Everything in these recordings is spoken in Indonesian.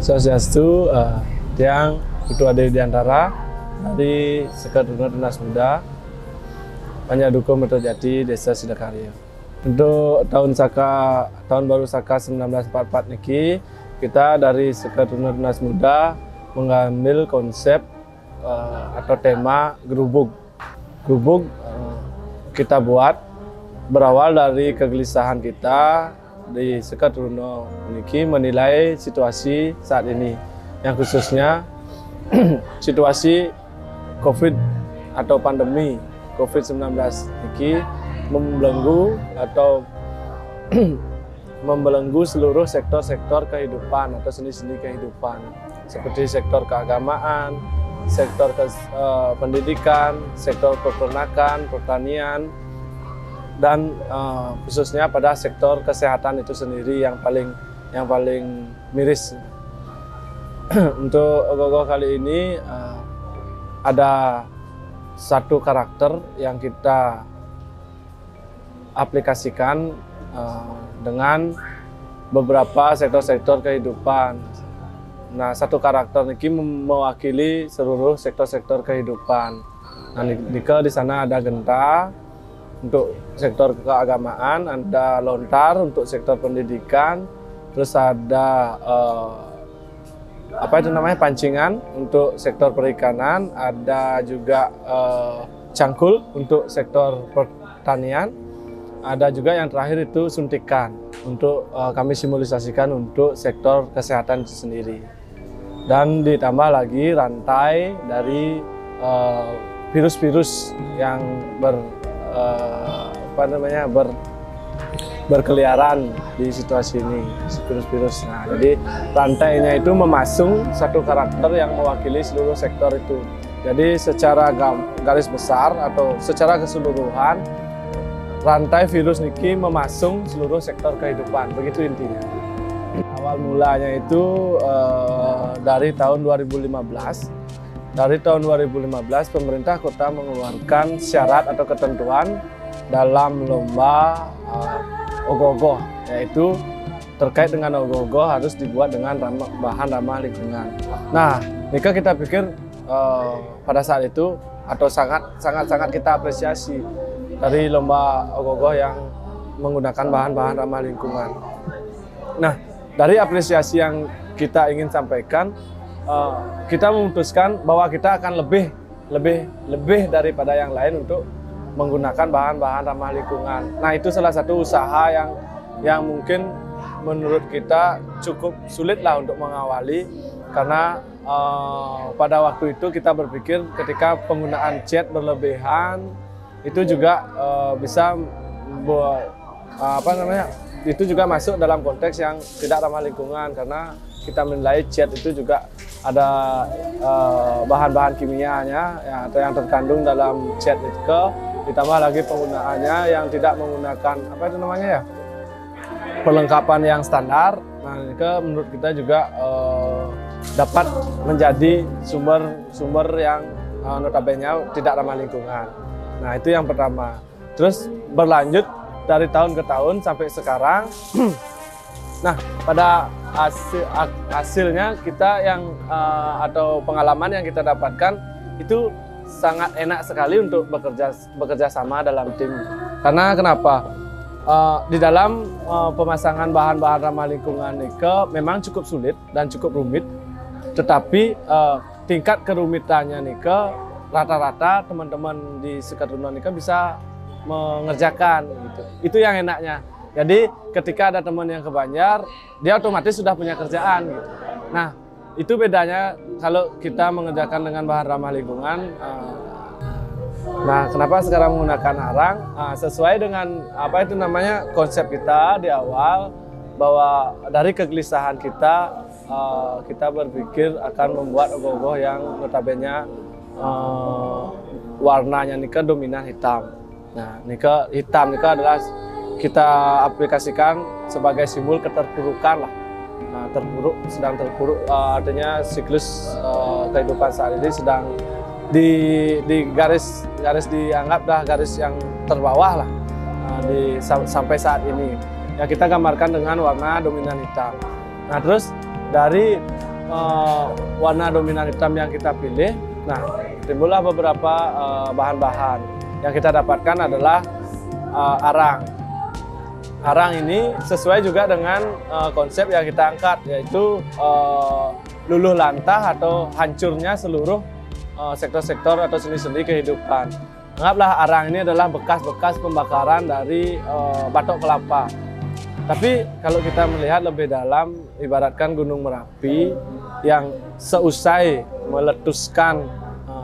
Swastiastu, Tiang Ketua Dirgantara dari Sekretariat Tunas Muda Panjang Dukuh Mertojati Desa Sidakarya. Untuk tahun baru Saka 1944 niki, kita dari Sekretariat Tunas Muda mengambil konsep atau tema gerubuk. Gerubuk kita buat berawal dari kegelisahan kita di Sekretariat niki menilai situasi saat ini, yang khususnya situasi COVID atau pandemi COVID-19 niki membelenggu atau membelenggu seluruh sektor-sektor kehidupan atau seni-seni kehidupan, seperti sektor keagamaan, sektor pendidikan, sektor peternakan, pertanian, dan khususnya pada sektor kesehatan itu sendiri yang paling miris. Untuk Ogoh-ogoh kali ini ada satu karakter yang kita aplikasikan dengan beberapa sektor-sektor kehidupan. Nah, satu karakter ini mewakili seluruh sektor-sektor kehidupan. Nah, di sana ada genta untuk sektor keagamaan, ada lontar untuk sektor pendidikan, terus ada pancingan untuk sektor perikanan, ada juga cangkul untuk sektor pertanian, ada juga yang terakhir itu suntikan untuk kami simbolisasikan untuk sektor kesehatan itu sendiri. Dan ditambah lagi rantai dari virus-virus yang berkeliaran di situasi ini, virus-virus. Nah, jadi rantainya itu memasung satu karakter yang mewakili seluruh sektor itu. Jadi secara garis besar atau secara keseluruhan, rantai virus niki memasung seluruh sektor kehidupan, begitu intinya. Awal mulanya itu dari tahun 2015. Dari tahun 2015, pemerintah kota mengeluarkan syarat atau ketentuan dalam lomba ogoh-ogoh, yaitu terkait dengan ogoh-ogoh harus dibuat dengan bahan ramah lingkungan. Nah, Nika kita pikir pada saat itu atau sangat kita apresiasi dari lomba ogoh-ogoh yang menggunakan bahan-bahan ramah lingkungan. Nah, dari apresiasi yang kita ingin sampaikan, kita memutuskan bahwa kita akan lebih daripada yang lain untuk menggunakan bahan-bahan ramah lingkungan. Nah, itu salah satu usaha yang mungkin menurut kita cukup sulit lah untuk mengawali, karena pada waktu itu kita berpikir ketika penggunaan cat berlebihan itu juga bisa itu juga masuk dalam konteks yang tidak ramah lingkungan, karena kita menilai cat itu juga ada bahan-bahan kimianya atau yang terkandung dalam cat itu, ditambah lagi penggunaannya yang tidak menggunakan perlengkapan yang standar. Nah, itu menurut kita juga dapat menjadi sumber yang notabene tidak ramah lingkungan. Nah, itu yang pertama. Terus berlanjut dari tahun ke tahun sampai sekarang. Nah, pada hasilnya kita atau pengalaman yang kita dapatkan itu sangat enak sekali untuk bekerja sama dalam tim. Karena kenapa? Di dalam pemasangan bahan-bahan ramah lingkungan Nika memang cukup sulit dan cukup rumit, tetapi tingkat kerumitannya Nika rata-rata teman-teman di Sekretariat Nika bisa mengerjakan gitu. Itu yang enaknya. Jadi ketika ada teman yang ke Banjar, dia otomatis sudah punya kerjaan gitu. Nah, itu bedanya kalau kita mengerjakan dengan bahan ramah lingkungan. Nah, kenapa sekarang menggunakan arang? Sesuai dengan konsep kita di awal, bahwa dari kegelisahan kita, kita berpikir akan membuat ogoh-ogoh yang notabene warnanya Nika dominan hitam. Nah, hitam adalah kita aplikasikan sebagai simbol keterpurukan lah. Nah, sedang terpuruk, artinya siklus kehidupan saat ini sedang di garis dianggap garis yang terbawah lah sampai saat ini. Ya, kita gambarkan dengan warna dominan hitam. Nah, terus dari warna dominan hitam yang kita pilih, nah timbullah beberapa bahan-bahan. Yang kita dapatkan adalah arang. Arang ini sesuai juga dengan konsep yang kita angkat, yaitu luluh lantah atau hancurnya seluruh sektor-sektor atau sendi-sendi kehidupan. Anggaplah arang ini adalah bekas-bekas pembakaran dari batok kelapa. Tapi kalau kita melihat lebih dalam, ibaratkan Gunung Merapi yang seusai meletuskan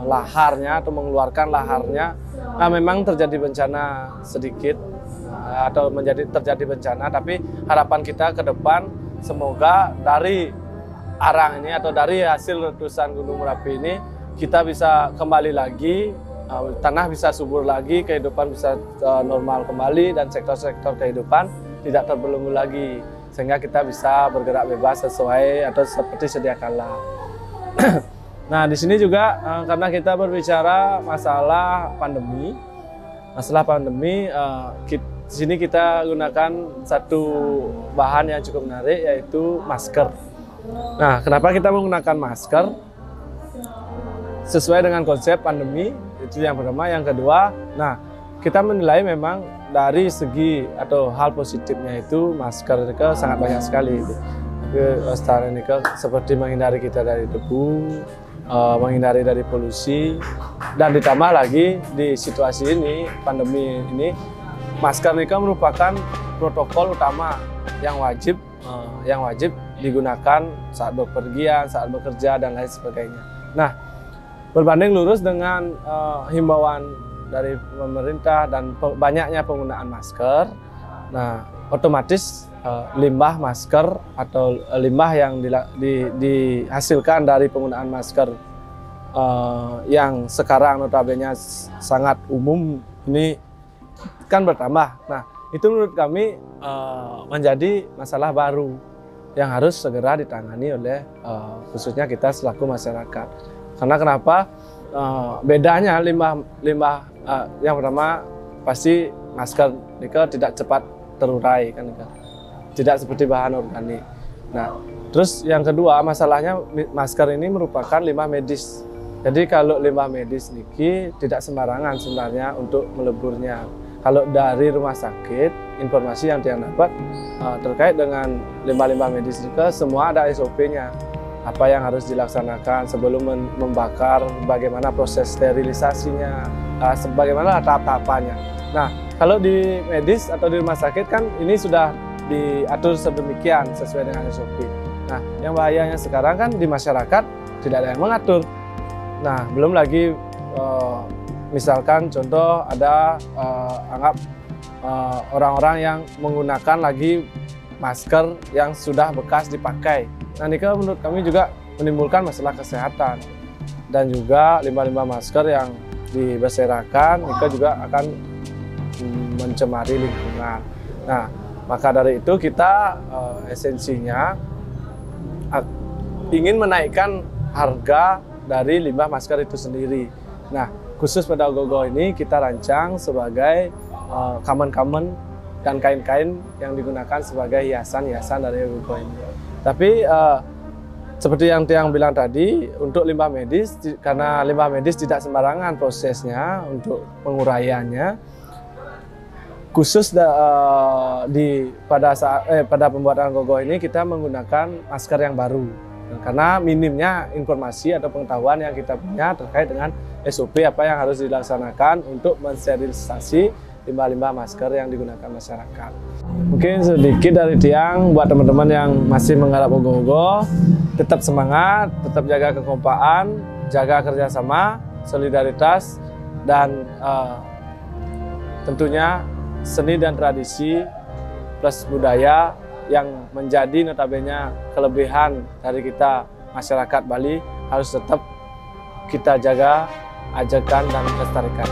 laharnya atau mengeluarkan laharnya, nah memang terjadi bencana sedikit atau terjadi bencana, tapi harapan kita ke depan semoga dari arang ini atau dari hasil letusan Gunung Merapi ini kita bisa kembali lagi, tanah bisa subur lagi, kehidupan bisa normal kembali, dan sektor-sektor kehidupan tidak terbelenggu lagi, sehingga kita bisa bergerak bebas sesuai atau seperti sedia kala. Nah, di sini juga karena kita berbicara masalah pandemi, di sini kita gunakan satu bahan yang cukup menarik, yaitu masker. Nah, kenapa kita menggunakan masker? Sesuai dengan konsep pandemi, itu yang pertama. Yang kedua, nah kita menilai memang dari segi atau hal positifnya itu masker itu sangat banyak sekali. Ini seperti menghindari kita dari debu, menghindari dari polusi, dan ditambah lagi di situasi ini, pandemi ini, masker ini merupakan protokol utama yang wajib digunakan saat bepergian, saat bekerja, dan lain sebagainya. Nah, berbanding lurus dengan himbauan dari pemerintah dan banyaknya penggunaan masker, nah otomatis limbah masker atau limbah yang dihasilkan dari penggunaan masker yang sekarang notabene sangat umum ini kan bertambah. Nah, itu menurut kami menjadi masalah baru yang harus segera ditangani oleh khususnya kita selaku masyarakat. Karena kenapa? Bedanya limbah yang pertama pasti masker nikel tidak cepat terurai kan, tidak seperti bahan organik. Nah, terus yang kedua masalahnya masker ini merupakan limbah medis. Jadi kalau limbah medis niki tidak sembarangan sebenarnya untuk meleburnya. Kalau dari rumah sakit, informasi yang dia dapat terkait dengan limbah-limbah medis itu semua ada SOP-nya. Apa yang harus dilaksanakan sebelum membakar, bagaimana proses sterilisasinya, bagaimana tahap-tahapannya. Nah, kalau di medis atau di rumah sakit kan ini sudah diatur sedemikian sesuai dengan SOP. Nah, yang bahayanya sekarang kan di masyarakat tidak ada yang mengatur. Nah, belum lagi misalkan contoh ada anggap orang-orang yang menggunakan lagi masker yang sudah bekas dipakai. Nah, ini menurut kami juga menimbulkan masalah kesehatan, dan juga limbah-limbah masker yang diberserakan ini juga akan mencemari lingkungan. Nah, maka dari itu kita esensinya ingin menaikkan harga dari limbah masker itu sendiri. Nah, khusus pada Ogoh-Ogoh ini kita rancang sebagai kamen-kamen dan kain-kain yang digunakan sebagai hiasan-hiasan dari Ogoh-Ogoh ini. Tapi seperti yang Tiang bilang tadi, untuk limbah medis, karena limbah medis tidak sembarangan prosesnya untuk penguraiannya, khusus pada pembuatan Ogoh-Ogoh ini kita menggunakan masker yang baru. Karena minimnya informasi atau pengetahuan yang kita punya terkait dengan SOP apa yang harus dilaksanakan untuk mensterilisasi limbah-limbah masker yang digunakan masyarakat. Mungkin sedikit dari Tiang buat teman-teman yang masih menggarap Ogoh-Ogoh, tetap semangat, tetap jaga kekompakan, jaga kerjasama, solidaritas, dan tentunya seni dan tradisi plus budaya yang menjadi notabene kelebihan dari kita masyarakat Bali harus tetap kita jaga, ajarkan, dan lestarikan.